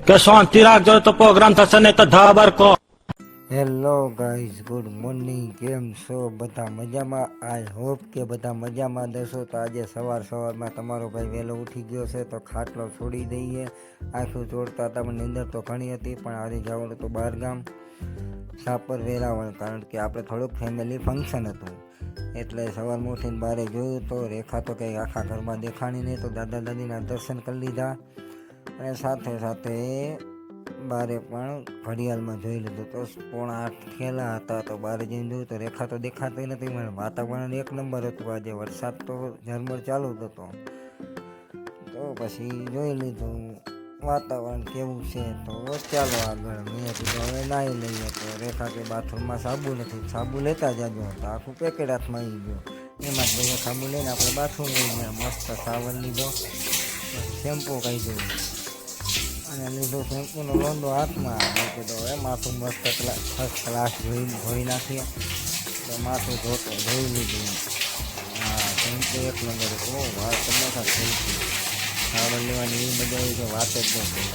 કે શાંતિ રાખજો તો પ્રોગ્રામ થશે નહીં તો ધાબર કો. Hello guys, good morning. કેમ છો બધા? મજામાં? આઈ હોપ કે બધા મજામાં દેશો. તો આજે સવારમાં તમારો ભાઈ વહેલો ઉઠી ગયો છે, તો ખાટલો છોડી દઈએ. આખું જોડતા તમને નીંદર તો ઘણી હતી, પણ આજે જવાનું તો બહારગામ સાપર વેરાવળ, કારણ કે આપણે થોડુંક ફેમિલી ફંક્શન હતું. એટલે સવારમાં ઉઠીને બહાર જોયું તો રેખા તો કંઈ આખા ઘરમાં દેખાણી નહીં, તો દાદા દાદીના દર્શન કરી લીધા. અને સાથે સાથે બારે પણ ઘડિયાળમાં જોઈ લીધું તો 7:45 થયેલા હતા. તો બહાર જઈને જોયું તો રેખા તો દેખાતી નથી. મને વાતાવરણ એક નંબર હતું. આજે વરસાદ તો ઝરમર ચાલુ જ હતો. તો પછી જોઈ લીધું વાતાવરણ કેવું છે. તો ચાલો આગળ. મેં કીધું હવે નાહી લઈએ. તો રેખા કે બાથરૂમમાં સાબુ નથી, સાબુ લેતા જાજો. તો આખું પેકેટ હાથમાં આવી ગયો. એમાં જ ભાઈ સાબુ લઈને આપણે બાથરૂમ લઈ ગયા. મસ્ત સાવર લીધો, શેમ્પુ કાઢ્યું અને લીધો શેમ્પૂનો લોંદો હાથમાં. કીધું હવે માથું મસ્ત ફર્સ્ટ ક્લાસ ધોઈ નાખીએ. તો માથું ધોઈ લીધું. હા, શેમ્પુ એક નંબર હતો. વાળ તમને શેમ્પુ સાવર લેવાની એવી મજા આવી કે વાત જ નથી.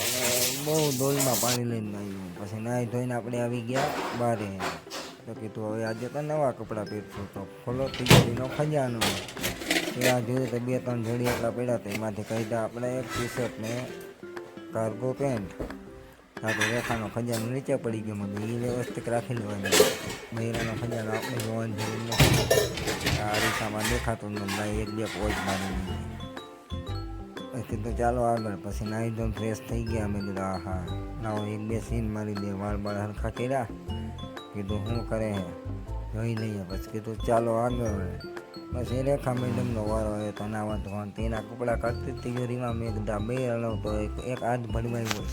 અને બહુ ડોલમાં પાણી લઈને આવ્યું. પછી નાહી ધોઈને આપણે આવી ગયા બારે. તો કીધું હવે આજે તો નવા કપડાં પહેરશું. તો ખોલો તિજોરીનો ખજાનો. ત્યાં જોયું તો 2-3 જોડી એટલા પડ્યા હતા. એમાંથી કાઢ્યા આપણે એક ટી-શર્ટ ને કાર્ગો પેન્ટ. હા, તો રેખાનો ખજાનો નીચે પડી ગયો. મને એ વ્યવસ્થિત રાખી લેવાની. બૈરાનો ખજાનો આપણે જોવાની જરૂર નથી. આ રીસામાં દેખાતું નથી. 1-2 પોચ મારી. કીધું ચાલો આગળ. પછી નાહી ધોઈને ફ્રેશ થઈ ગયા. મેં કીધું હા લાવો 1-2 સીન મારી દે. વાળ હરખા કર્યા. કીધું શું કરે હે જોઈ લઈએ. પછી કીધું ચાલો આગળ. પછી રેખા મેડમનો વારો આવ્યો તો નાવા ધોવાનું. તેના કપડાં કાઢતી તિજોરીમાં. મેં કીધા 2 હલાવ તો એક હાથ ભરવાઈ હોય.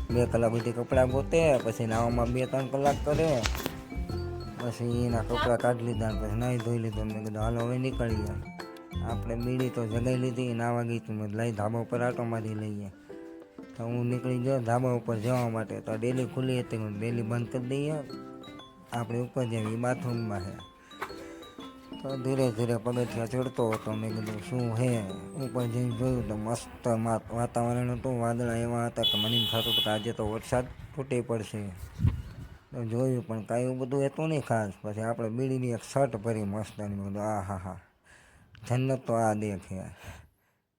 2 કલાક સુધી કપડાં ગોતે, પછી નાવામાં 2-3 કલાક કરે. પછી એના કપડાં કાઢી લીધા. પછી નાહી ધોઈ લીધું. મેં કીધું હાલો હવે નીકળીએ. આપણે બીડી તો જગાઈ લીધી. નાવા ગઈ તું. મેં લઈ ધાબા ઉપર આટો મારી લઈએ. તો હું નીકળી ગયો ધાબા ઉપર જવા માટે. તો ડેલી ખુલ્લી હતી, ડેલી બંધ કરી દઈએ. આપણે ઉપર જઈએ બાથરૂમમાં છે. તો ધીરે ધીરે પગથિયા ચડતો હતો. મેં કીધું શું હે. ઉપર જઈને જોયું તો મસ્ત વાતાવરણ હતું. વાદળા એવા હતા કે મને થતું હતું કે આજે તો વરસાદ તૂટી પડશે. તો જોયું પણ કાંઈ એવું બધું હતું નહીં ખાસ. પછી આપણે બીડીની એક શર્ટ ભરી મસ્ત. મેં કીધું આ હા જન્નત તો આ દેખે.